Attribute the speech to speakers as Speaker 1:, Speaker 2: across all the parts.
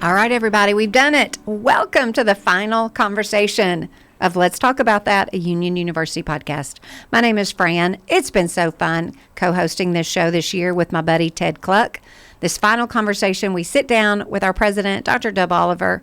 Speaker 1: All right, everybody, we've done it. Welcome to the final conversation of Let's Talk About That, a Union University podcast. My name is Fran. It's been so fun co-hosting this show this year with my buddy Ted Cluck. This final conversation, we sit down with our president, Dr. Dub Oliver.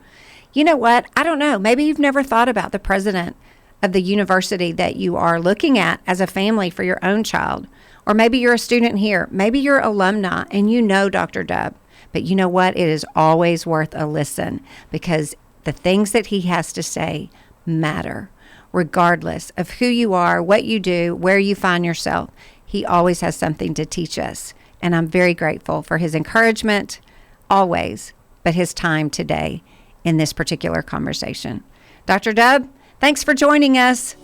Speaker 1: You know what? I don't know. Maybe you've never thought about the president of the university that you are looking at as a family for your own child. Or maybe you're a student here. Maybe you're alumni and you know Dr. Dub. But you know what? It is always worth a listen because the things that he has to say matter. Regardless of who you are, what you do, where you find yourself, he always has something to teach us. And I'm very grateful for his encouragement, always, but his time today in this particular conversation. Dr. Dub, thanks for joining us.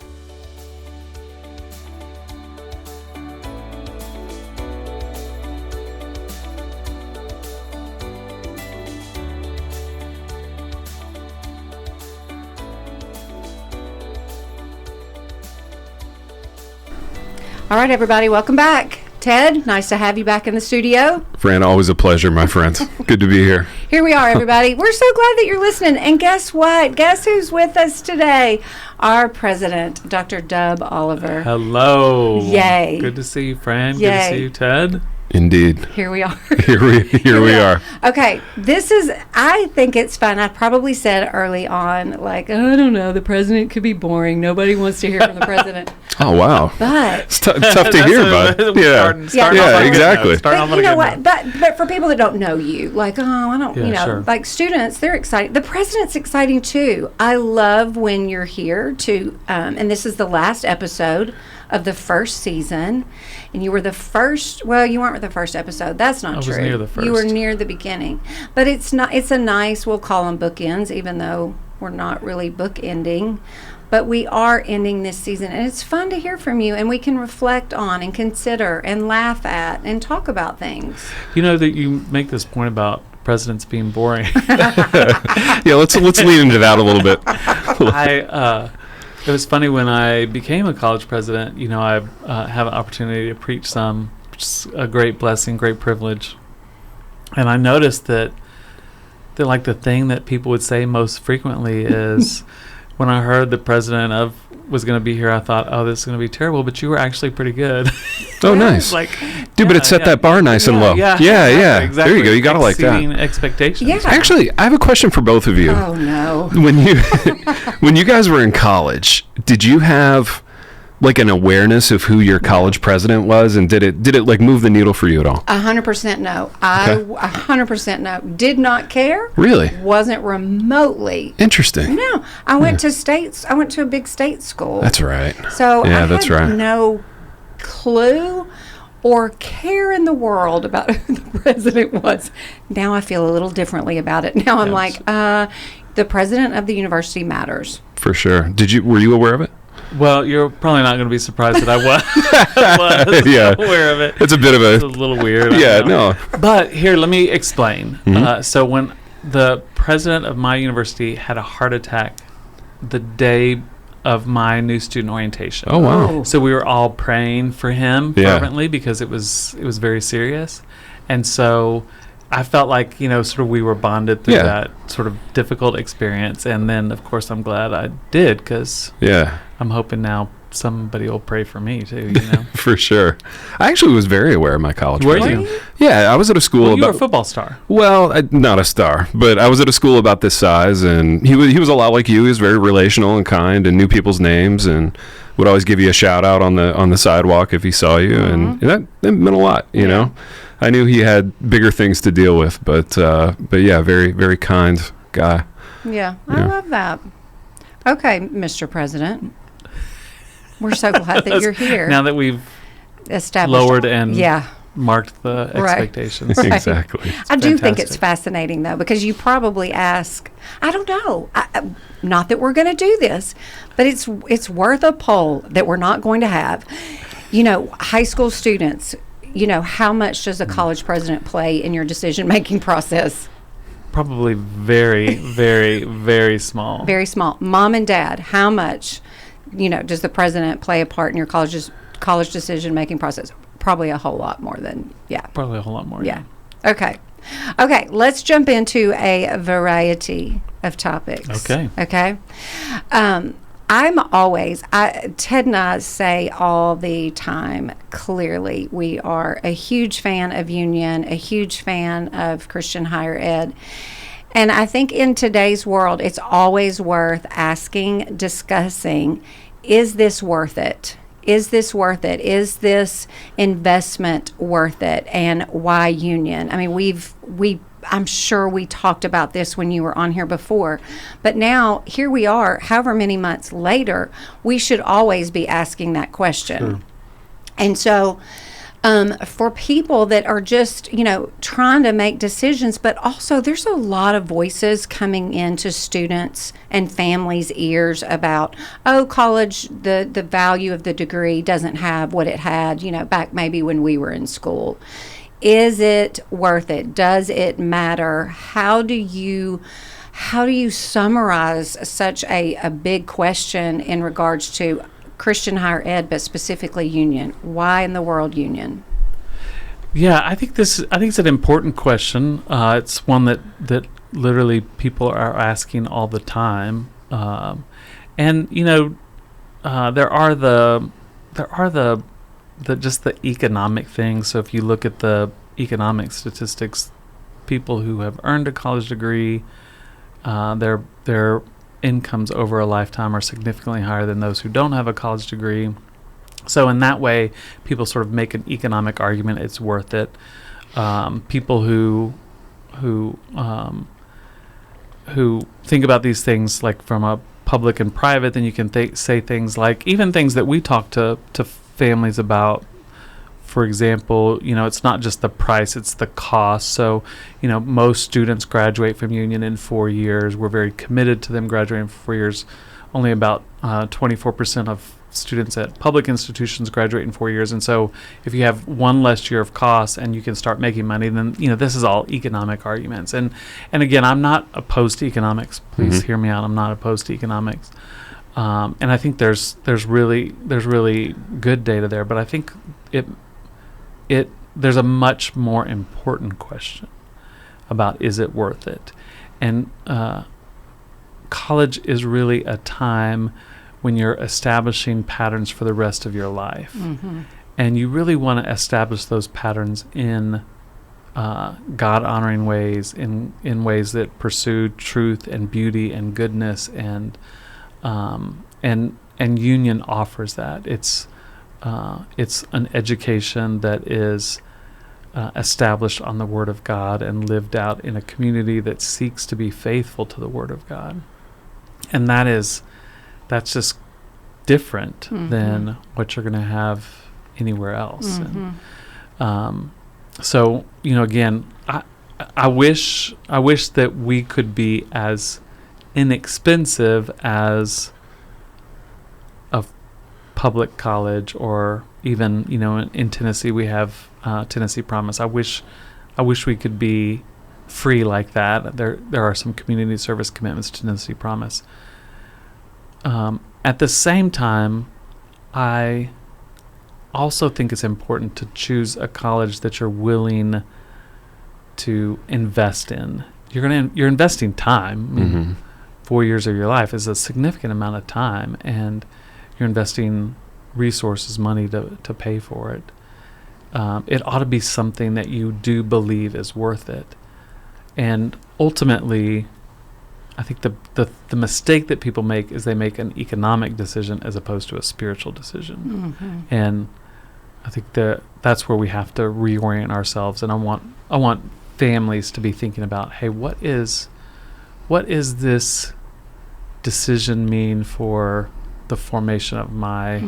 Speaker 1: All right, everybody, welcome back. Ted, nice to have you back in the studio.
Speaker 2: Fran, always a pleasure, my friend. Good to be here.
Speaker 1: Here we are, everybody. We're so glad that you're listening. And guess what? Guess who's with us today? Our president, Dr. Dub Oliver.
Speaker 3: Hello.
Speaker 1: Yay.
Speaker 3: Good to see you, Fran.
Speaker 1: Yay.
Speaker 3: Good to see you, Ted.
Speaker 2: Indeed.
Speaker 1: Here we are.
Speaker 2: Here we are.
Speaker 1: Okay, I think it's fun. I probably said early on, like, I don't know, the president could be boring. Nobody wants to hear from the president.
Speaker 2: Oh, wow.
Speaker 1: But
Speaker 2: It's tough to hear, bud.
Speaker 1: Yeah,
Speaker 2: exactly.
Speaker 1: But you know what? But for people that don't know you, like, I don't,
Speaker 3: sure.
Speaker 1: like students, they're excited. The president's exciting too. I love when you're here to, and this is the last episode of the first season, and you were the first. Well, you weren't the first episode. That's not true.
Speaker 3: I was near the first.
Speaker 1: You were near the beginning, but it's not. It's a nice. We'll call them bookends, even though we're not really bookending. But we are ending this season, and it's fun to hear from you, and we can reflect on and consider and laugh at and talk about things.
Speaker 3: You know that you make this point about presidents being boring.
Speaker 2: Yeah, let's lean into that a little bit.
Speaker 3: It was funny when I became a college president. You know, I have an opportunity to preach some, which is a great blessing, great privilege. And I noticed that like the thing that people would say most frequently is when I heard the president was going to be here, I thought, oh, this is going to be terrible, but you were actually pretty good.
Speaker 2: Oh, nice. Dude, but it set that bar nice and low.
Speaker 3: Yeah.
Speaker 2: Exactly. There you go. You got to like that.
Speaker 3: Exceeding expectations.
Speaker 1: Yeah.
Speaker 2: Actually, I have a question for both of you.
Speaker 1: Oh no!
Speaker 2: When you guys were in college, did you have like an awareness of who your college president was, and did it like move the needle for you at all?
Speaker 1: 100% no. I 100% no. Did not care.
Speaker 2: Really?
Speaker 1: Wasn't remotely.
Speaker 2: Interesting.
Speaker 1: No, I went to states. I went to a big state school.
Speaker 2: That's right.
Speaker 1: So
Speaker 2: yeah,
Speaker 1: I
Speaker 2: that's
Speaker 1: had
Speaker 2: right.
Speaker 1: no clue or care in the world about who the president was. Now I feel a little differently about it. Now I'm like, the president of the university matters.
Speaker 2: For sure. Were you aware of it?
Speaker 3: Well, you're probably not going to be surprised that I was
Speaker 2: Yeah.
Speaker 3: aware of it.
Speaker 2: It's a bit of
Speaker 3: It's a little weird.
Speaker 2: Yeah, no.
Speaker 3: But here, let me explain.
Speaker 2: Mm-hmm.
Speaker 3: So when the president of my university had a heart attack the day of my new student orientation.
Speaker 2: Oh, wow.
Speaker 3: So we were all praying for him
Speaker 2: Yeah.
Speaker 3: fervently because it was very serious. And so I felt like, sort of we were bonded through
Speaker 2: Yeah.
Speaker 3: that sort of difficult experience. And then, of course, I'm glad I did because
Speaker 2: Yeah.
Speaker 3: I'm hoping now somebody will pray for me too,
Speaker 2: For sure. I actually was very aware of my college
Speaker 3: Were
Speaker 2: president.
Speaker 3: you?
Speaker 2: Yeah, I was at a school
Speaker 3: Well, you were a football star.
Speaker 2: Well, not a star, but I was at a school about this size, and he was a lot like you. He was very relational and kind, and knew people's names, and would always give you a shout out on the sidewalk if he saw you, and that meant a lot. You know, I knew he had bigger things to deal with, but yeah, very very kind guy.
Speaker 1: Yeah, I love that. Okay, Mr. President. We're so glad that you're here.
Speaker 3: Now that we've
Speaker 1: established
Speaker 3: lowered and
Speaker 1: yeah.
Speaker 3: marked the expectations.
Speaker 1: Right.
Speaker 2: Exactly.
Speaker 1: I do think it's
Speaker 3: fantastic.
Speaker 1: fascinating, though, because you probably ask, I don't know, not that we're going to do this, but it's worth a poll that we're not going to have. High school students, how much does a college president play in your decision-making process?
Speaker 3: Probably very, very, very small.
Speaker 1: Very small. Mom and dad, how much, does the president play a part in your college decision-making process? Probably a whole lot more than,
Speaker 3: Probably a whole lot more.
Speaker 1: Yeah. Okay. Okay, let's jump into a variety of topics. Okay. Ted and I say all the time, clearly, we are a huge fan of Union, a huge fan of Christian higher ed. And I think in today's world, it's always worth asking, discussing, is this worth it? Is this worth it? Is this investment worth it? And why Union? I mean, I'm sure we talked about this when you were on here before, but now here we are, however many months later, we should always be asking that question.
Speaker 2: Sure.
Speaker 1: And so, for people that are just, trying to make decisions, but also there's a lot of voices coming into students and families' ears about, college, the value of the degree doesn't have what it had, back maybe when we were in school. Is it worth it? Does it matter? How do you summarize such a big question in regards to Christian higher ed, but specifically Union? Why in the world Union?
Speaker 3: Yeah, I think it's an important question. It's one that literally people are asking all the time, and there are the just the economic things. So if you look at the economic statistics, people who have earned a college degree, their incomes over a lifetime are significantly higher than those who don't have a college degree. So in that way, people sort of make an economic argument it's worth it. People who think about these things like from a public and private, then you can say things like, even things that we talk to families about. For example, it's not just the price, it's the cost. So, most students graduate from Union in 4 years. We're very committed to them graduating for 4 years. Only about 24% of students at public institutions graduate in 4 years. And so if you have one less year of costs and you can start making money, then, this is all economic arguments. And again, I'm not opposed to economics. Please hear me out. I'm not opposed to economics. And I think there's really good data there, but I think there's a much more important question about, is it worth it? And college is really a time when you're establishing patterns for the rest of your life. Mm-hmm. And you really want to establish those patterns in God-honoring ways, in ways that pursue truth and beauty and goodness, and Union offers that. It's an education that is established on the Word of God and lived out in a community that seeks to be faithful to the Word of God. And that's just different than what you're going to have anywhere else. And, so, again, I wish that we could be as inexpensive as a public college, or even, in Tennessee we have Tennessee Promise. I wish we could be free like that. There are some community service commitments to Tennessee Promise. At the same time, I also think it's important to choose a college that you're willing to invest in. You're investing time. 4 years of your life is a significant amount of time, and you're investing resources, money to pay for it. It ought to be something that you do believe is worth it. And ultimately, I think the mistake that people make is they make an economic decision as opposed to a spiritual decision. And I think that's where we have to reorient ourselves. And I want families to be thinking about, hey, what is this decision mean for the formation of my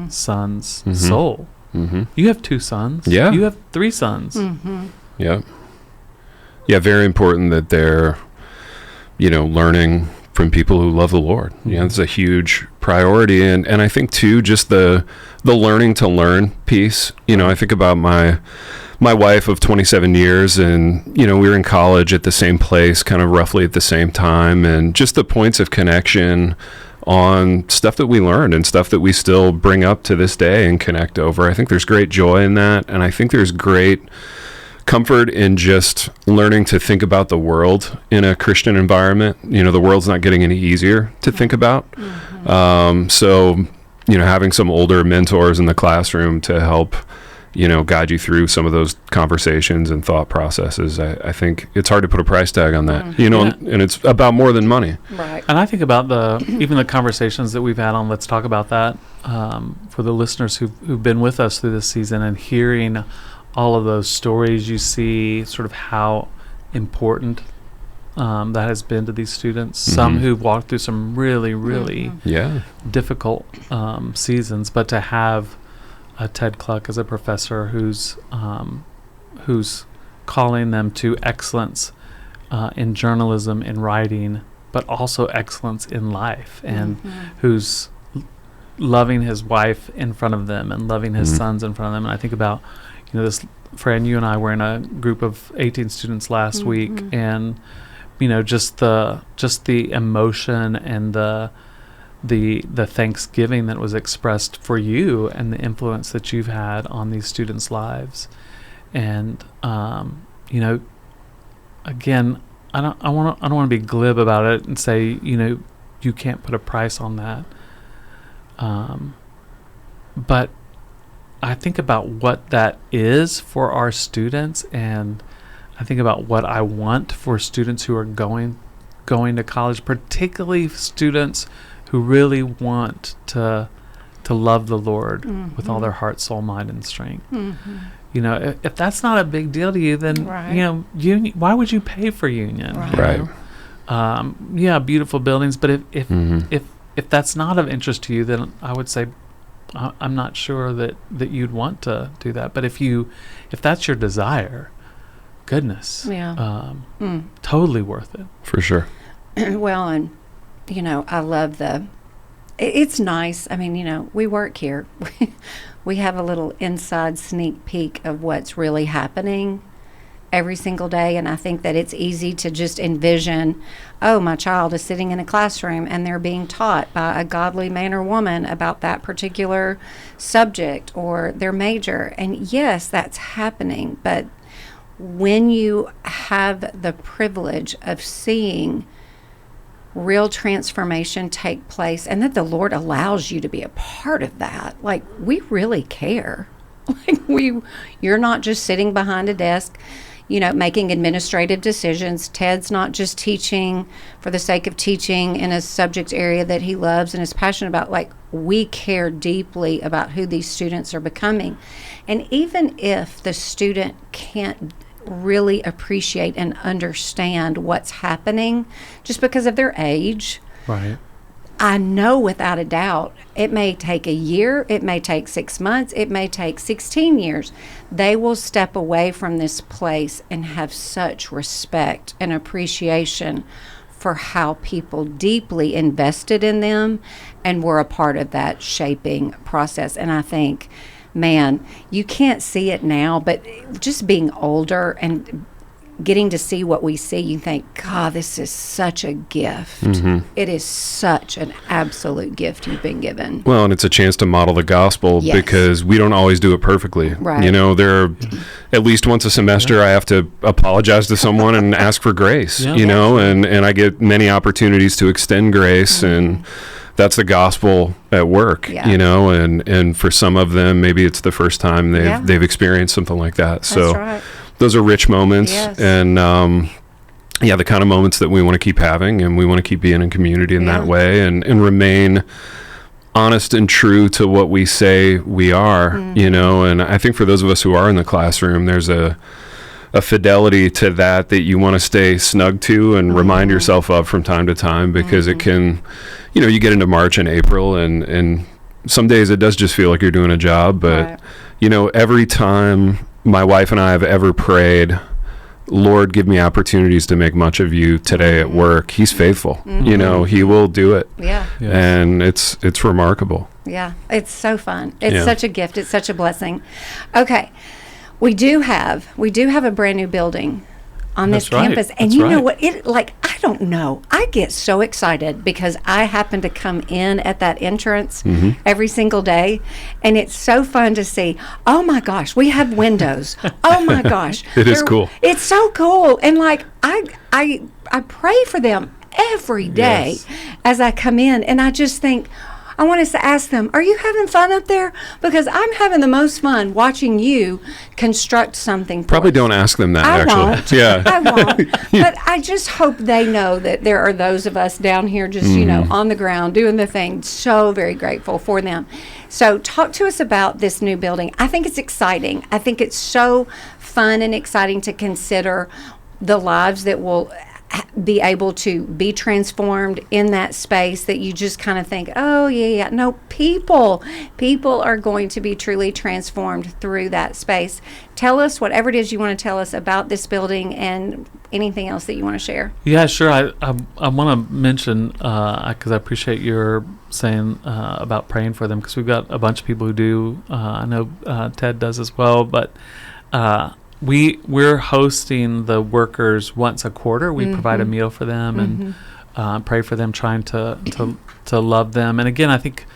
Speaker 3: son's soul? You have 2 sons.
Speaker 2: Yeah.
Speaker 3: You have 3 sons.
Speaker 2: Yeah. Yeah, very important that they're, learning from people who love the Lord. It's a huge priority. And I think, too, just the learning to learn piece. I think about my wife of 27 years, and, we were in college at the same place, kind of roughly at the same time, and just the points of connection on stuff that we learned and stuff that we still bring up to this day and connect over. I think there's great joy in that, and I think there's great comfort in just learning to think about the world in a Christian environment. The world's not getting any easier to think about. So, having some older mentors in the classroom to help, guide you through some of those conversations and thought processes. I think it's hard to put a price tag on that, and it's about more than money.
Speaker 1: Right.
Speaker 3: And I think about even the conversations that we've had on Let's Talk About That, for the listeners who've been with us through this season and hearing all of those stories, you see sort of how important that has been to these students. Some who've walked through some really, really difficult seasons, but to have a Ted Kluck as a professor who's calling them to excellence in journalism, in writing, but also excellence in life, and who's loving his wife in front of them and loving his sons in front of them. And I think about, this, Fran, you and I were in a group of 18 students last week, and just the emotion and the thanksgiving that was expressed for you and the influence that you've had on these students' lives. And again, I don't want to be glib about it and say you can't put a price on that. But I think about what that is for our students, and I think about what I want for students who are going to college, particularly students who really want to love the Lord with all their heart, soul, mind, and strength. If that's not a big deal to you, then union, why would you pay for union?
Speaker 2: Right.
Speaker 3: Beautiful buildings, but if that's not of interest to you, then I would say I'm not sure that you'd want to do that. But if that's your desire, goodness, totally worth it.
Speaker 2: For sure.
Speaker 1: Well, and I love it's nice. I mean, we work here. We have a little inside sneak peek of what's really happening every single day. And I think that it's easy to just envision, oh, my child is sitting in a classroom and they're being taught by a godly man or woman about that particular subject or their major. And yes, that's happening. But when you have the privilege of seeing real transformation take place, and that the Lord allows you to be a part of that, like, we really care. Like, you're not just sitting behind a desk, making administrative decisions. Ted's not just teaching for the sake of teaching in a subject area that he loves and is passionate about. Like, we care deeply about who these students are becoming. And even if the student can't really appreciate and understand what's happening just because of their age,
Speaker 3: right,
Speaker 1: I know without a doubt it may take a year, it may take 6 months, it may take 16 years. They will step away from this place and have such respect and appreciation for how people deeply invested in them and were a part of that shaping process. And I think, man, you can't see it now, but just being older and getting to see what we see, you think, God, this is such a gift. It is such an absolute gift you've been given.
Speaker 2: Well, and it's a chance to model the gospel, because we don't always do it perfectly.
Speaker 1: Right.
Speaker 2: There are at least once a semester I have to apologize to someone and ask for grace, and I get many opportunities to extend grace, and that's the gospel at work, and for some of them, maybe it's the first time they've experienced something like that.
Speaker 1: That's
Speaker 2: So
Speaker 1: right.
Speaker 2: Those are rich moments, and the kind of moments that we want to keep having, and we want to keep being in community in that way, and remain honest and true to what we say we are, and I think for those of us who are in the classroom, there's a fidelity to that you want to stay snug to and remind yourself of from time to time, because it can, you get into March and April, and some days it does just feel like you're doing a job, but every time my wife and I have ever prayed, Lord, give me opportunities to make much of you today at work, He's faithful. He will do it. And it's remarkable.
Speaker 1: Yeah, it's so fun. It's such a gift. It's such a blessing. Okay, we do have a brand new building on this campus, and know what? I I don't know. I get so excited because I happen to come in at that entrance every single day, and it's so fun to see. Oh my gosh, we have windows. Oh my gosh,
Speaker 2: It is cool.
Speaker 1: It's so cool, and like I pray for them every day as I come in, and I just think. I want us to ask them, are you having fun up there? Because I'm having the most fun watching you construct something.
Speaker 2: Probably don't ask them that,
Speaker 1: I
Speaker 2: actually.
Speaker 1: won't.
Speaker 2: Yeah.
Speaker 1: I won't. But I just hope they know that there are those of us down here just, on the ground doing the thing. So very grateful for them. So talk to us about this new building. I think it's exciting. I think it's so fun and exciting to consider the lives that will be able to be transformed in that space, that you just kind of think, oh yeah, no, people are going to be truly transformed through that space. Tell us whatever it is you want to tell us about this building and anything else that you want to share.
Speaker 3: Yeah, sure. I want to mention, because I appreciate your saying about praying for them, because we've got a bunch of people who do. I know Ted does as well, but we're hosting the workers once a quarter. We provide a meal for them and pray for them, trying to love them. And again, I think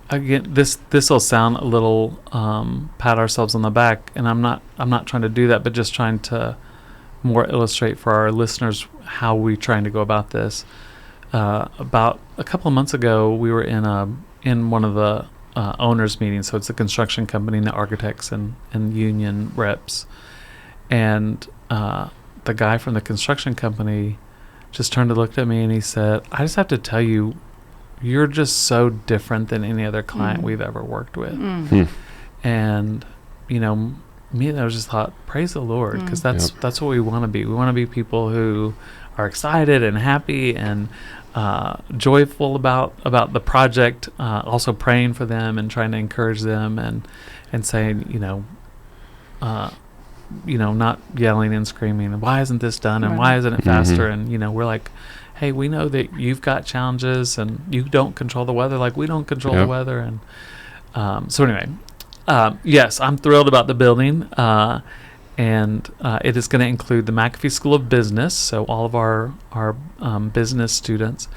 Speaker 3: this will sound a little pat ourselves on the back, and I'm not trying to do that, but just trying to more illustrate for our listeners how we're trying to go about this. About a couple of months ago, we were in one of the owners' meetings. So it's a construction company, and the architects and union reps. And the guy from the construction company just turned to look at me, and he said, I just have to tell you, you're just so different than any other client we've ever worked with. And, me, I was just thought, praise the Lord, because that's what we want to be. We want to be people who are excited and happy and joyful about the project, also praying for them and trying to encourage them and saying, not yelling and screaming, why isn't this done, and why isn't it faster? And we're like, hey, we know that you've got challenges, and you don't control the weather like we don't control the weather. And so anyway, yes, I'm thrilled about the building, and it is going to include the McAfee School of Business, so all of our business students,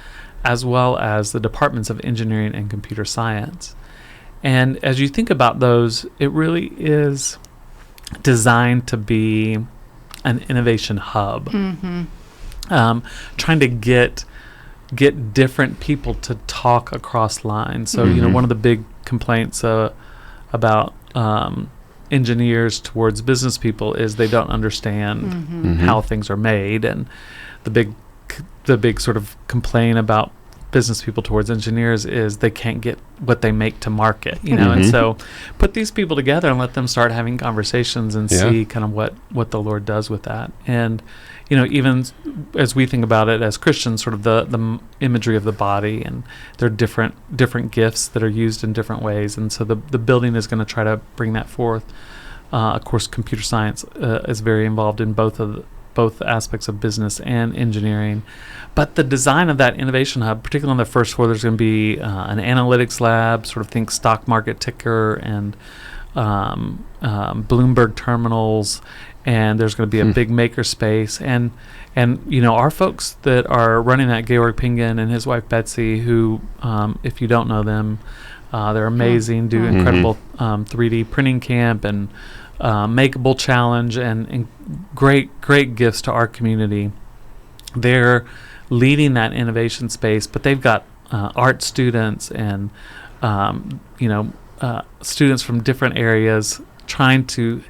Speaker 3: as well as the departments of engineering and computer science. And as you think about those, it really is designed to be an innovation hub, trying to get different people to talk across lines. So one of the big complaints about engineers towards business people is they don't understand how things are made, and the big sort of complaint about business people towards engineers is they can't get what they make to market, and so put these people together and let them start having conversations and see kind of what the Lord does with that. And even as we think about it as Christians, sort of the imagery of the body, and there are different gifts that are used in different ways, and so the building is going to try to bring that forth. Of course, computer science is very involved in both aspects of business and engineering. But the design of that innovation hub, particularly on the first floor, there's going to be an analytics lab, sort of think stock market ticker and Bloomberg terminals, and there's going to be a big maker space. And our folks that are running that, Georg Pingen and his wife Betsy, who, if you don't know them, they're amazing, do incredible 3D printing camp and Makeable Challenge and great gifts to our community. They're leading that innovation space, but they've got art students and students from different areas trying to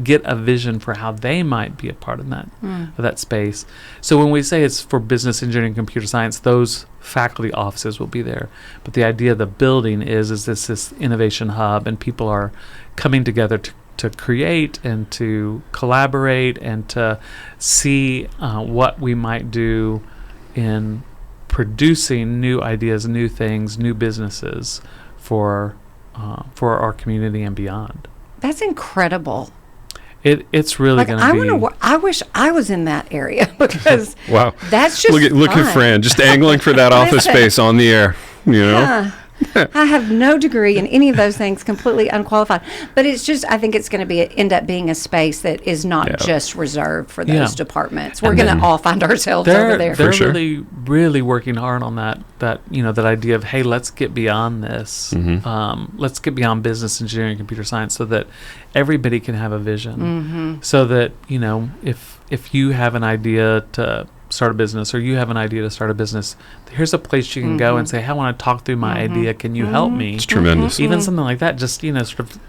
Speaker 3: get a vision for how they might be a part of that space. So when we say it's for business, engineering, computer science, those faculty offices will be there. But the idea of the building is this innovation hub, and people are coming together to create and to collaborate and to see what we might do in producing new ideas, new things, new businesses for our community and beyond.
Speaker 1: That's incredible.
Speaker 3: It's really going to be.
Speaker 1: I wish I was in that area, because
Speaker 2: wow,
Speaker 1: that's just
Speaker 2: look at Fran just angling for that office space on the air.
Speaker 1: I have no degree in any of those things, completely unqualified. But it's just, I think it's going to end up being a space that is not just reserved for those departments. We're going to all find ourselves over there.
Speaker 3: They're really, really working hard on that idea of, hey, let's get beyond this. Let's get beyond business, engineering, computer science, so that everybody can have a vision. So that, if you have an idea to start a business, or you have an idea to start a business, here's a place you can go and say, hey, I want to talk through my idea. Can you help me?
Speaker 2: It's tremendous.
Speaker 3: Even something like that, just, sort of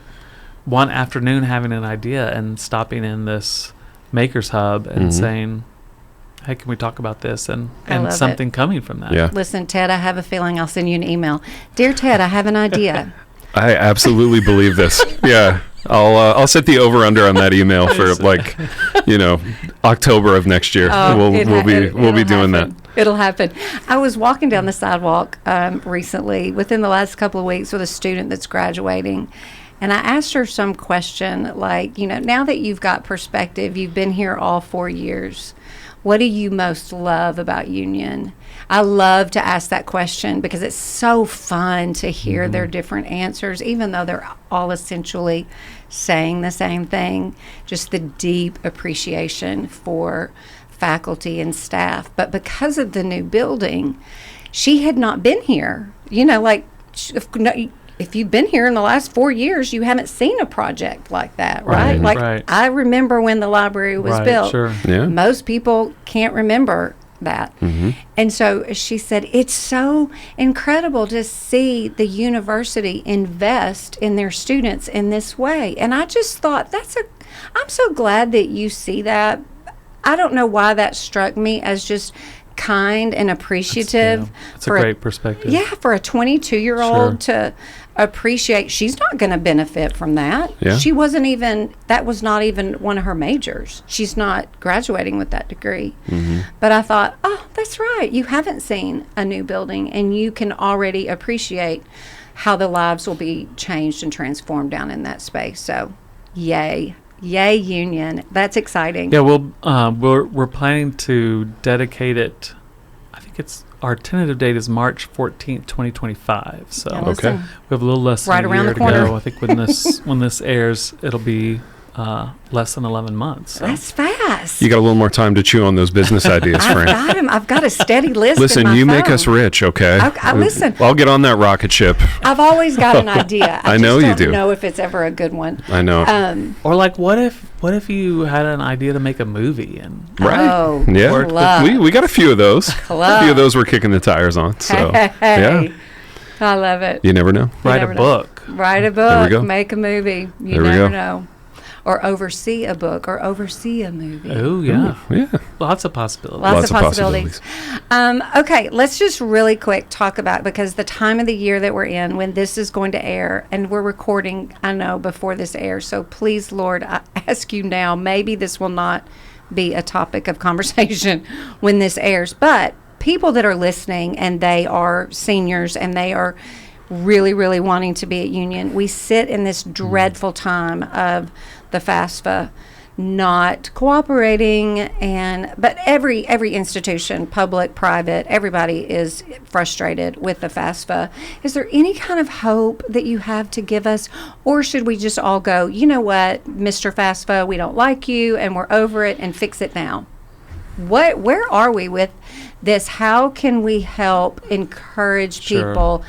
Speaker 3: one afternoon having an idea and stopping in this Makers Hub and saying, hey, can we talk about this? And something coming from that.
Speaker 2: Yeah.
Speaker 1: Listen, Ted, I have a feeling I'll send you an email. Dear Ted, I have an idea.
Speaker 2: I absolutely believe this. Yeah. I'll set the over under on that email for October of next year. We'll be doing that.
Speaker 1: It'll happen. I was walking down the sidewalk recently, within the last couple of weeks, with a student that's graduating, and I asked her some question like, now that you've got perspective, you've been here all 4 years, what do you most love about Union? I love to ask that question because it's so fun to hear their different answers, even though they're all essentially saying the same thing, just the deep appreciation for faculty and staff. But because of the new building, she had not been here. If you've been here in the last 4 years, you haven't seen a project like that, right? I remember when the library was built.
Speaker 3: Sure.
Speaker 2: Yeah.
Speaker 1: Most people can't remember that. And so she said, it's so incredible to see the university invest in their students in this way. And I just thought, I'm so glad that you see that. I don't know why that struck me as just kind and appreciative.
Speaker 3: It's a great perspective.
Speaker 1: Yeah, for a 22-year-old to appreciate. She's not going to benefit from that.
Speaker 2: Yeah.
Speaker 1: That was not even one of her majors. She's not graduating with that degree. But I thought, oh, that's right. You haven't seen a new building, and you can already appreciate how the lives will be changed and transformed down in that space. So, yay. Yay, Union. That's exciting.
Speaker 3: Yeah, we're planning to dedicate it. I think our tentative date is March 14th, 2025. So
Speaker 1: Yeah, listen,
Speaker 3: we have a little less than a
Speaker 1: around
Speaker 3: year
Speaker 1: the
Speaker 3: to
Speaker 1: corner.
Speaker 3: go. I think when this airs, it'll be less than 11 months. So.
Speaker 1: That's fast.
Speaker 2: You got a little more time to chew on those business ideas, Frank.
Speaker 1: I've got a steady list.
Speaker 2: Listen,
Speaker 1: in my
Speaker 2: you
Speaker 1: phone.
Speaker 2: make us rich, okay?
Speaker 1: Listen.
Speaker 2: I'll get on that rocket ship.
Speaker 1: I've always got an idea.
Speaker 2: I know you
Speaker 1: just
Speaker 2: do.
Speaker 1: don't know if it's ever a good one.
Speaker 2: I know.
Speaker 3: Or like, what if you had an idea to make a movie and
Speaker 2: Right.
Speaker 1: Oh,
Speaker 2: Yeah.
Speaker 1: club.
Speaker 2: We got a few of those.
Speaker 1: Club.
Speaker 2: A few of those we're kicking the tires on. So,
Speaker 1: Hey,
Speaker 2: yeah.
Speaker 1: I love it.
Speaker 2: You never know.
Speaker 3: write
Speaker 1: never
Speaker 3: a
Speaker 1: know.
Speaker 3: book?
Speaker 1: Write a
Speaker 2: There we
Speaker 1: book,
Speaker 2: go.
Speaker 1: make a movie. You
Speaker 2: There we
Speaker 1: never
Speaker 2: go.
Speaker 1: know. Or oversee a book or oversee a movie.
Speaker 3: Oh yeah,
Speaker 2: Yeah.
Speaker 3: lots of possibilities.
Speaker 1: Lots of
Speaker 2: of
Speaker 1: possibilities. Okay, let's just really quick talk about, because the time of the year that we're in, when this is going to air, and we're recording, I know, before this airs. So please, Lord, I ask you now, maybe this will not be a topic of conversation when this airs, but people that are listening and they are seniors and they are really, really wanting to be at Union, we sit in this dreadful time of the FAFSA not cooperating, but every institution, public, private, everybody is frustrated with the FAFSA. Is there any kind of hope that you have to give us, or should we just all go, you know what, Mr. FAFSA, we don't like you and we're over it, and fix it now? Where are we with this? How can we help encourage
Speaker 3: Sure.
Speaker 1: people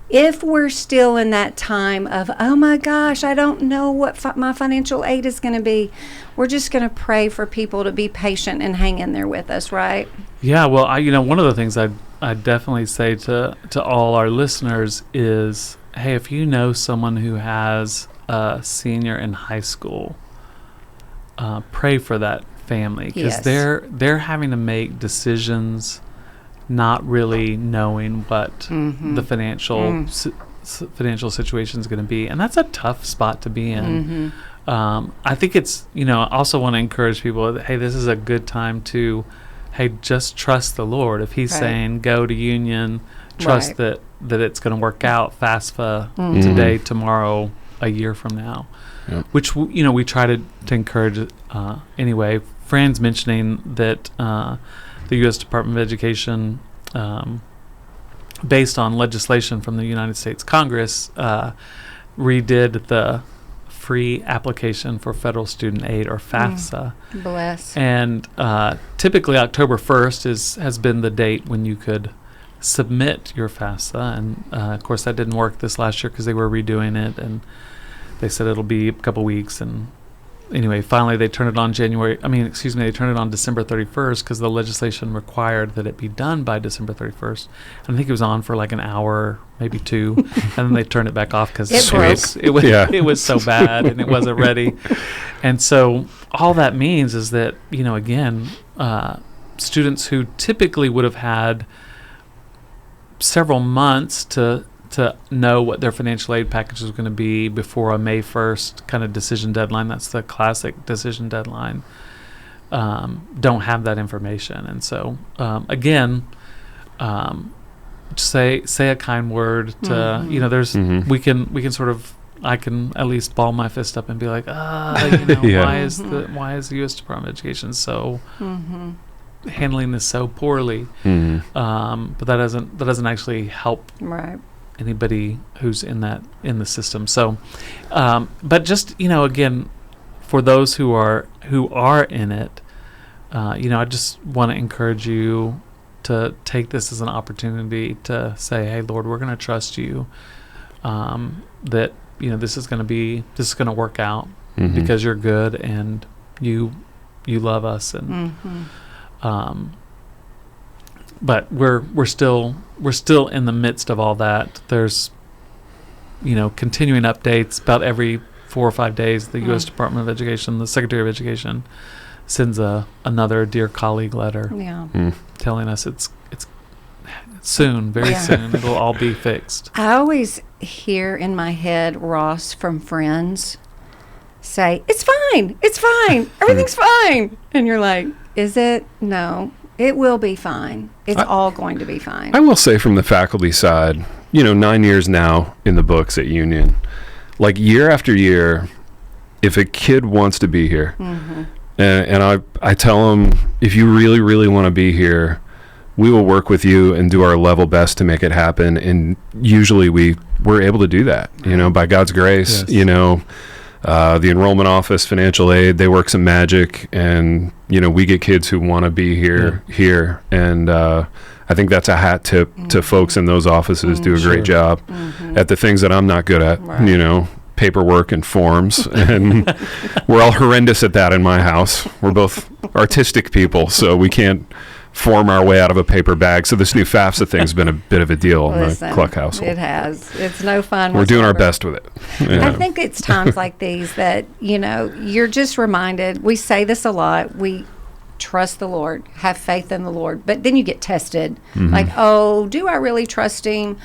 Speaker 1: if we're still in that time of, oh my gosh, I don't know what my financial aid is going to be? We're just going to pray for people to be patient and hang in there with us, right?
Speaker 3: Yeah, well, one of the things I definitely say to all our listeners is, hey, if you know someone who has a senior in high school, pray for that family, because
Speaker 1: Yes.
Speaker 3: they're having to make decisions, not really knowing what the financial situation is going to be, and that's a tough spot to be in. I think it's, I also want to encourage people that, hey, this is a good time to, hey, just trust the Lord. If He's
Speaker 1: Right.
Speaker 3: saying go to Union, trust
Speaker 1: Right.
Speaker 3: that it's going to work out, FAFSA, today, tomorrow, a year from now.
Speaker 2: Yep.
Speaker 3: Which we try to encourage anyway. Fran's mentioning that the U.S. Department of Education based on legislation from the United States Congress, redid the free application for federal student aid, or FAFSA.
Speaker 1: Bless.
Speaker 3: And typically October 1st has been the date when you could submit your FAFSA. And of course that didn't work this last year because they were redoing it, and they said it'll be a couple weeks. And anyway, finally they turned it on they turned it on December 31st because the legislation required that it be done by December 31st. And I think it was on for like an hour, maybe two, and then they turned it back off because it was so bad and it wasn't ready. And so all that means is that, again, students who typically would have had several months to know what their financial aid package was going to be before a May 1st kind of decision deadline. That's the classic decision deadline. Don't have that information. And so, again, say a kind word to, there's, we can sort of, I can at least ball my fist up and be like, why is the U.S. Department of Education so handling this so poorly? But that doesn't actually help anybody who's in the system. So, but just, again, for those who are in it, I just want to encourage you to take this as an opportunity to say, hey, Lord, we're going to trust you, that, this is going to work out because you're good and you love us. And, but we're still in the midst of all that. There's, continuing updates about every 4 or 5 days. The U.S. Department of Education, the Secretary of Education, sends another dear colleague letter, telling us it's soon, very soon, it'll all be fixed.
Speaker 1: I always hear in my head Ross from Friends say, "It's fine, everything's fine," and you're like, "Is it? No." It will be fine. It's all going to be fine.
Speaker 2: I will say from the faculty side, 9 years now in the books at Union, like year after year, if a kid wants to be here, and I tell them, if you really, really want to be here, we will work with you and do our level best to make it happen. And usually we're able to do that, by God's grace.
Speaker 3: Yes.
Speaker 2: The enrollment office, financial aid, they work some magic, and we get kids who want to be here, and I think that's a hat tip to folks in those offices. Do a great job at the things that I'm not good at, paperwork and forms, and we're all horrendous at that in my house. We're both artistic people, so we can't form our way out of a paper bag. So this new FAFSA thing's been a bit of a deal in the Cluck household.
Speaker 1: It has. It's no fun.
Speaker 2: We're doing our best with it.
Speaker 1: I think it's times like these that, you're just reminded. We say this a lot. We trust the Lord, have faith in the Lord, but then you get tested. Like, oh, do I really trust him?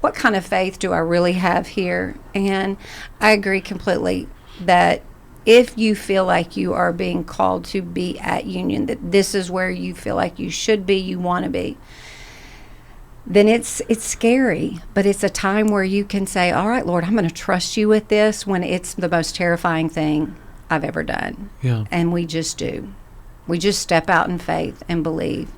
Speaker 1: What kind of faith do I really have here? And I agree completely that if you feel like you are being called to be at Union, that this is where you feel like you should be, you want to be, then it's scary. But it's a time where you can say, all right, Lord, I'm going to trust you with this, when it's the most terrifying thing I've ever done.
Speaker 3: Yeah.
Speaker 1: And we just do. We just step out in faith and believe.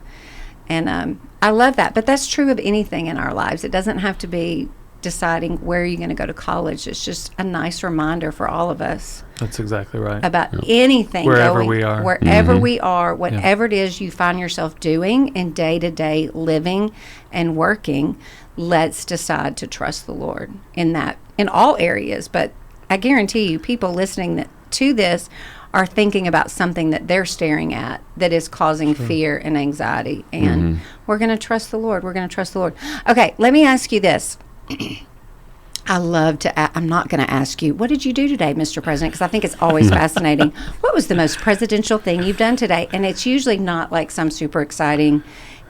Speaker 1: And I love that. But that's true of anything in our lives. It doesn't have to be deciding where you're going to go to college. It's just a nice reminder for all of us.
Speaker 3: That's exactly right.
Speaker 1: About anything.
Speaker 3: Wherever we are.
Speaker 1: Wherever we are, whatever it is you find yourself doing in day-to-day living and working, let's decide to trust the Lord in that, in all areas. But I guarantee you, people listening to this are thinking about something that they're staring at that is causing fear and anxiety. And we're going to trust the Lord. We're going to trust the Lord. Okay, let me ask you this. I'm not going to ask you, what did you do today, Mr. President? Because I think it's always fascinating. What was the most presidential thing you've done today? And it's usually not like some super exciting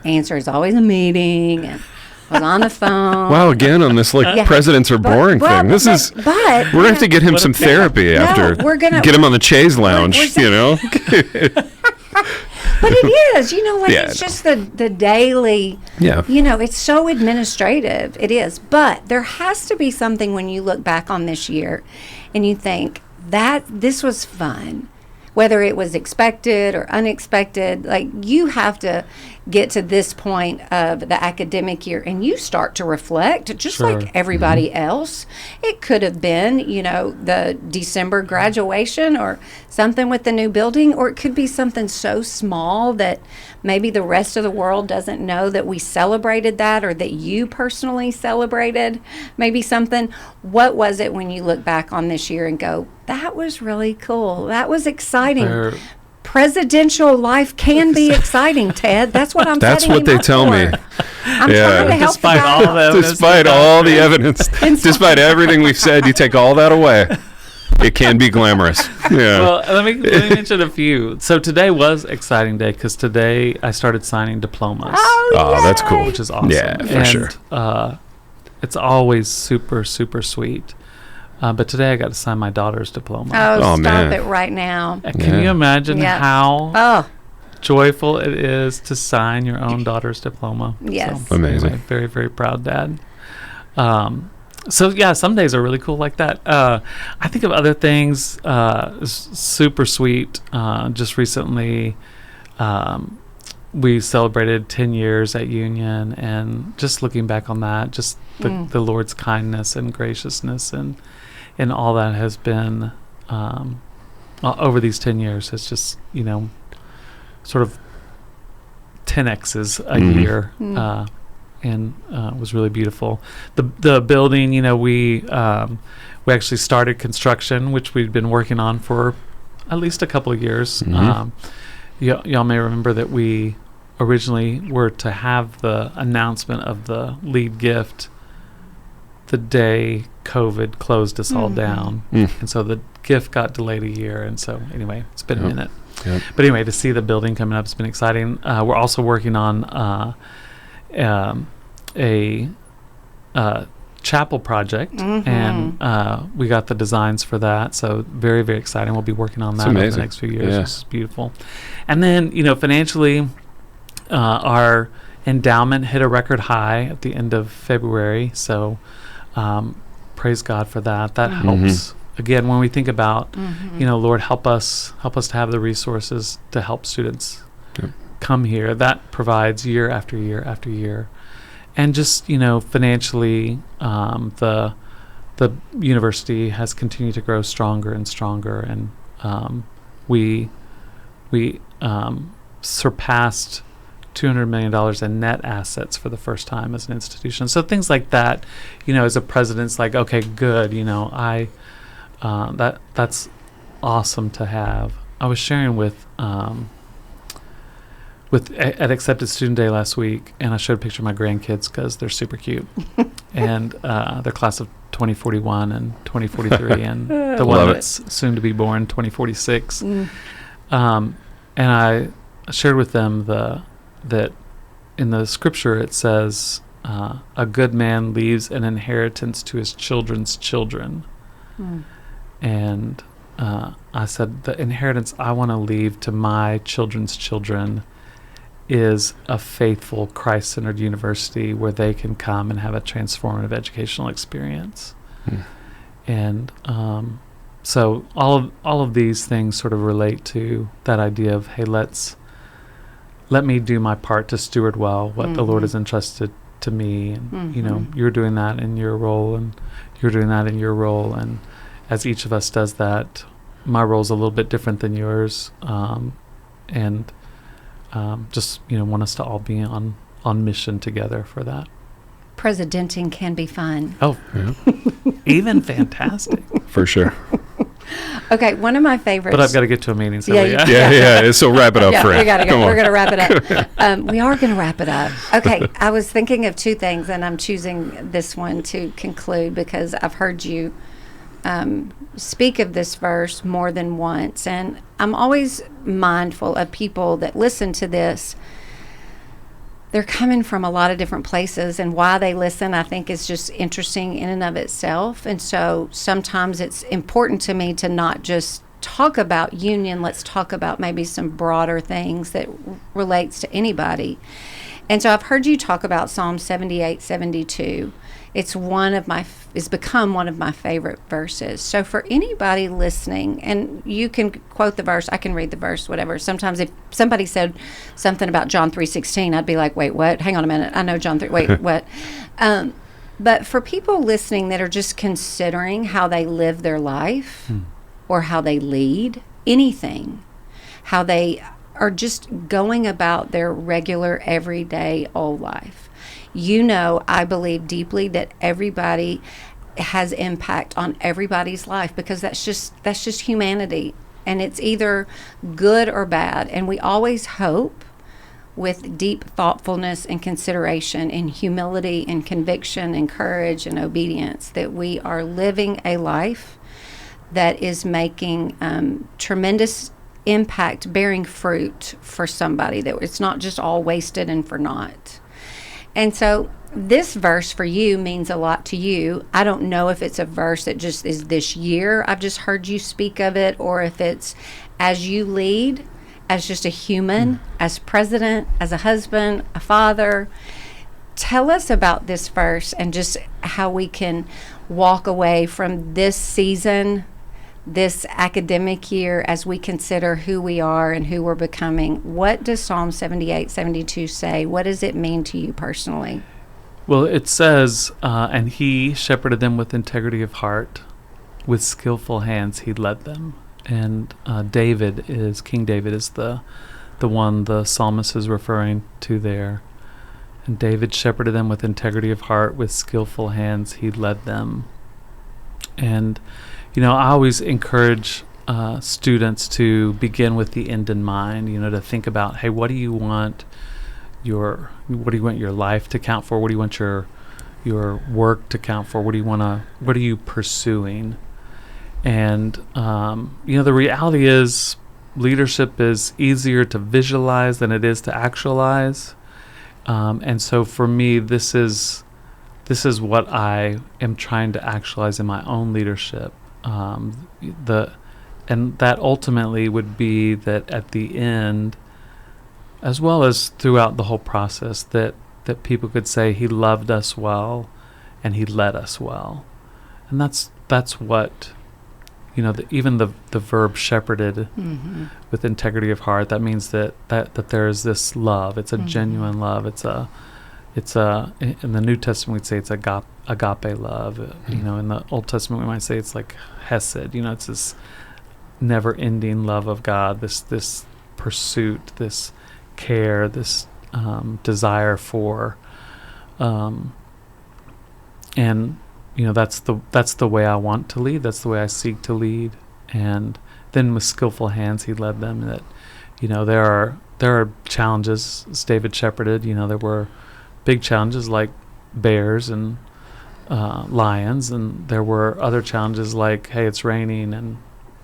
Speaker 1: answer. It's always a meeting and was on the phone.
Speaker 2: Wow, again on this presidents are boring thing. We're gonna have to get him some therapy after.
Speaker 1: We're gonna
Speaker 2: get him on the Chaise Lounge.
Speaker 1: But it is, it's just the daily. Yeah. It's so administrative. It is, but there has to be something when you look back on this year, and you think that this was fun. whether it was expected or unexpected. Like, you have to get to this point of the academic year and you start to reflect just
Speaker 3: Sure.
Speaker 1: like everybody else. It could have been, the December graduation or something with the new building, or it could be something so small that maybe the rest of the world doesn't know that we celebrated that, or that you personally celebrated maybe something. What was it when you look back on this year and go, that was really cool, that was exciting?
Speaker 3: There-
Speaker 1: Presidential life can be exciting, Ted. That's what I'm
Speaker 2: That's
Speaker 1: setting
Speaker 2: what
Speaker 1: him
Speaker 2: they
Speaker 1: up
Speaker 2: tell
Speaker 1: for.
Speaker 2: me.
Speaker 1: I'm
Speaker 2: Yeah.
Speaker 1: trying to help
Speaker 3: Despite
Speaker 1: the guy
Speaker 3: all
Speaker 1: out.
Speaker 3: the evidence
Speaker 2: Despite
Speaker 3: that's
Speaker 2: all
Speaker 3: out
Speaker 2: the
Speaker 3: there.
Speaker 2: evidence, despite everything we've said, you take all that away. It can be glamorous. Yeah.
Speaker 3: Well, let me mention a few. So today was exciting day because today I started signing diplomas,
Speaker 2: Oh, that's cool.
Speaker 3: which is awesome.
Speaker 2: Yeah, for sure.
Speaker 3: It's always super, super sweet. But today I got to sign my daughter's diploma.
Speaker 1: Oh,
Speaker 2: Oh,
Speaker 1: stop
Speaker 2: man.
Speaker 1: it right now.
Speaker 3: Can
Speaker 2: Yeah.
Speaker 3: you imagine
Speaker 1: Yeah.
Speaker 3: how
Speaker 1: Oh,
Speaker 3: joyful it is to sign your own daughter's diploma?
Speaker 1: Yes.
Speaker 3: So,
Speaker 2: Amazing.
Speaker 3: anyway, very, very proud dad. So yeah, some days are really cool like that. I think of other things super sweet. Just recently, we celebrated 10 years at Union, and just looking back on that, just the Lord's kindness and graciousness and all that has been over these 10 years has just, sort of 10x's a
Speaker 2: Mhm.
Speaker 3: year. And was really beautiful. The building, we actually started construction, which we'd been working on for at least a couple of years.
Speaker 2: Mhm.
Speaker 3: Y'all may remember that we originally were to have the announcement of the lead gift the day COVID closed us all down,
Speaker 2: Mm.
Speaker 3: and so the gift got delayed a year. And so anyway, it's been a
Speaker 2: Yep.
Speaker 3: minute.
Speaker 2: Yep.
Speaker 3: But anyway, to see the building coming up has been exciting. We're also working on a chapel project, and we got the designs for that, so very, very exciting. We'll be working on
Speaker 2: It's
Speaker 3: that over the
Speaker 2: amazing.
Speaker 3: next few years.
Speaker 2: Yeah.
Speaker 3: It's beautiful. And then, financially, our endowment hit a record high at the end of February, so praise God for that. That helps. Again, when we think about, Lord, help us to have the resources to help students
Speaker 2: Yep.
Speaker 3: come here. That provides year after year after year. And just, financially, the university has continued to grow stronger and stronger, and we surpassed $200 million in net assets for the first time as an institution. So things like that, as a president's like, okay, good, that's awesome to have. I was sharing with at Accepted Student Day last week, and I showed a picture of my grandkids because they're super cute, and they're class of 2041 and 2043, and the one
Speaker 2: Love it.
Speaker 3: that's soon to be born 2046. And I shared with them that in the scripture it says, "A good man leaves an inheritance to his children's children," and I said the inheritance I want to leave to my children's children is a faithful Christ-centered university where they can come and have a transformative educational experience. And so all of these things sort of relate to that idea of, hey, let me do my part to steward well what the Lord has entrusted to me, and you're doing that in your role, and you're doing that in your role, and as each of us does that, my role is a little bit different than yours, and just want us to all be on mission together for that.
Speaker 1: Presidenting can be fun.
Speaker 3: Oh, even fantastic.
Speaker 2: For sure.
Speaker 1: Okay, one of my favorites.
Speaker 3: But I've got to get to a meeting, so
Speaker 1: Yeah,
Speaker 2: Yeah. So wrap it up,
Speaker 1: yeah,
Speaker 2: Fran.
Speaker 1: we gotta go.
Speaker 2: Come on.
Speaker 1: We're gonna wrap it up. We are gonna wrap it up. Okay, I was thinking of two things, and I'm choosing this one to conclude because I've heard you speak of this verse more than once, and I'm always mindful of people that listen to this. They're coming from a lot of different places, and why they listen, I think, is just interesting in and of itself. And so sometimes it's important to me to not just talk about Union. Let's talk about maybe some broader things that relates to anybody. And so I've heard you talk about Psalm 78, 72. it's it's become one of my favorite verses. So for anybody listening, and you can quote the verse, I can read the verse, whatever. Sometimes if somebody said something about John 3:16, I'd be like, wait, what? Hang on a minute. I know John 3. Wait, what? But for people listening that are just considering how they live their life or how they lead anything, how they are just going about their regular, everyday old life. I believe deeply that everybody has impact on everybody's life, because that's just humanity, and it's either good or bad. And we always hope, with deep thoughtfulness and consideration and humility and conviction and courage and obedience, that we are living a life that is making tremendous impact, bearing fruit for somebody, that it's not just all wasted and for naught. And so this verse for you means a lot to you. I don't know if it's a verse that just is this year, I've just heard you speak of it, or if it's as you lead, as just a human, as president, as a husband, a father. Tell us about this verse and just how we can walk away from this season, this academic year, as we consider who we are and who we're becoming. What does Psalm 78:72 say? What does it mean to you personally?
Speaker 3: Well, it says, and he shepherded them with integrity of heart, with skillful hands he led them. And King David is the one the psalmist is referring to there. And David shepherded them with integrity of heart, with skillful hands he led them. And I always encourage students to begin with the end in mind. To think about, hey, what do you want your life to count for? What do you want your work to count for? What are you pursuing? And the reality is, leadership is easier to visualize than it is to actualize. And so for me, this is what I am trying to actualize in my own leadership. And that ultimately would be that at the end, as well as throughout the whole process, that people could say he loved us well and he led us well. And that's what, even the verb shepherded with integrity of heart, that means that there is this love. It's a genuine love. It's a in the New Testament we'd say it's agape love. In the Old Testament we might say it's like hesed. It's this never-ending love of God. This pursuit, this care, this desire for, and that's the way I want to lead. That's the way I seek to lead. And then with skillful hands he led them. That there are challenges as David shepherded. There were big challenges like bears and lions, and there were other challenges like, hey, it's raining, and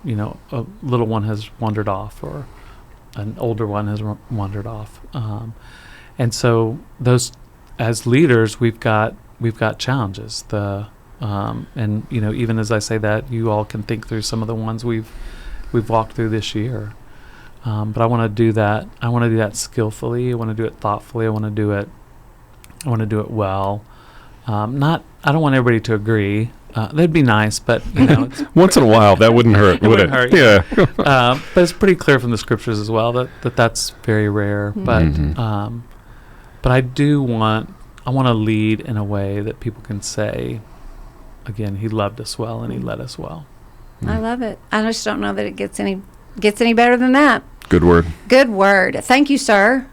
Speaker 3: a little one has wandered off, or an older one has wandered off. And so those, as leaders, we've got challenges. And even as I say that, you all can think through some of the ones we've walked through this year. But I want to do that. I want to do that skillfully. I want to do it thoughtfully. I want to do it well. I don't want everybody to agree. That'd be nice, but it's
Speaker 2: once in a while that wouldn't hurt, would it?
Speaker 3: Hurt,
Speaker 2: yeah.
Speaker 3: But it's pretty clear from the scriptures as well that's very rare. But I want to lead in a way that people can say, again, he loved us well and he led us well.
Speaker 1: I love it. I just don't know that it gets any better than that.
Speaker 2: Good word.
Speaker 1: Good word. Thank you, sir.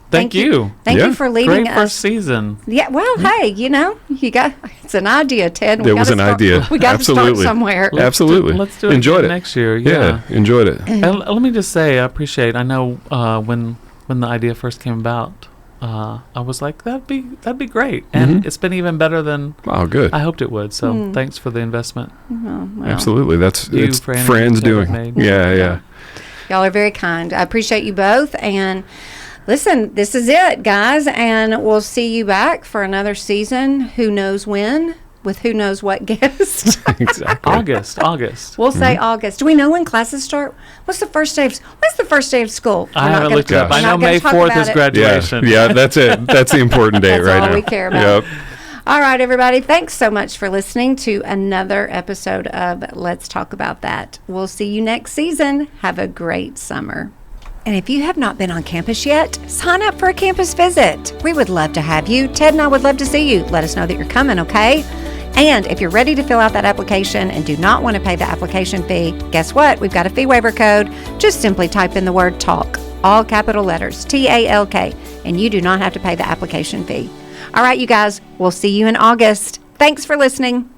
Speaker 3: Thank you.
Speaker 1: Thank you for leading
Speaker 3: Great
Speaker 1: us.
Speaker 3: first season.
Speaker 1: Yeah. Well, hey, it's an idea, Ted.
Speaker 2: It was an idea.
Speaker 1: We got to start somewhere.
Speaker 2: Absolutely.
Speaker 3: Let's do it
Speaker 2: Enjoyed
Speaker 3: again
Speaker 2: it
Speaker 3: next year.
Speaker 2: Yeah, enjoyed it.
Speaker 3: And let me just say, I know when the idea first came about, I was like, that'd be great, and it's been even better than
Speaker 2: good.
Speaker 3: I hoped it would. So thanks for the investment.
Speaker 1: Well,
Speaker 2: Absolutely, it's
Speaker 3: Fran,
Speaker 2: Fran's doing. Yeah.
Speaker 1: Y'all are very kind. I appreciate you both. And listen, this is it, guys, and we'll see you back for another season. Who knows when? With who knows what guest.
Speaker 2: Exactly.
Speaker 3: August.
Speaker 1: We'll say August. Do we know when classes start? What's the first day of school?
Speaker 3: I haven't looked it up. I know May 4th is graduation.
Speaker 2: Yeah, that's it. That's the important date
Speaker 1: That's
Speaker 2: right
Speaker 1: all
Speaker 2: now.
Speaker 1: we care about.
Speaker 2: Yep.
Speaker 1: All right, everybody. Thanks so much for listening to another episode of Let's Talk About That. We'll see you next season. Have a great summer. And if you have not been on campus yet, sign up for a campus visit. We would love to have you. Ted and I would love to see you. Let us know that you're coming, okay? And if you're ready to fill out that application and do not want to pay the application fee, guess what? We've got a fee waiver code. Just simply type in the word TALK, all capital letters, TALK, and you do not have to pay the application fee. All right, you guys, we'll see you in August. Thanks for listening.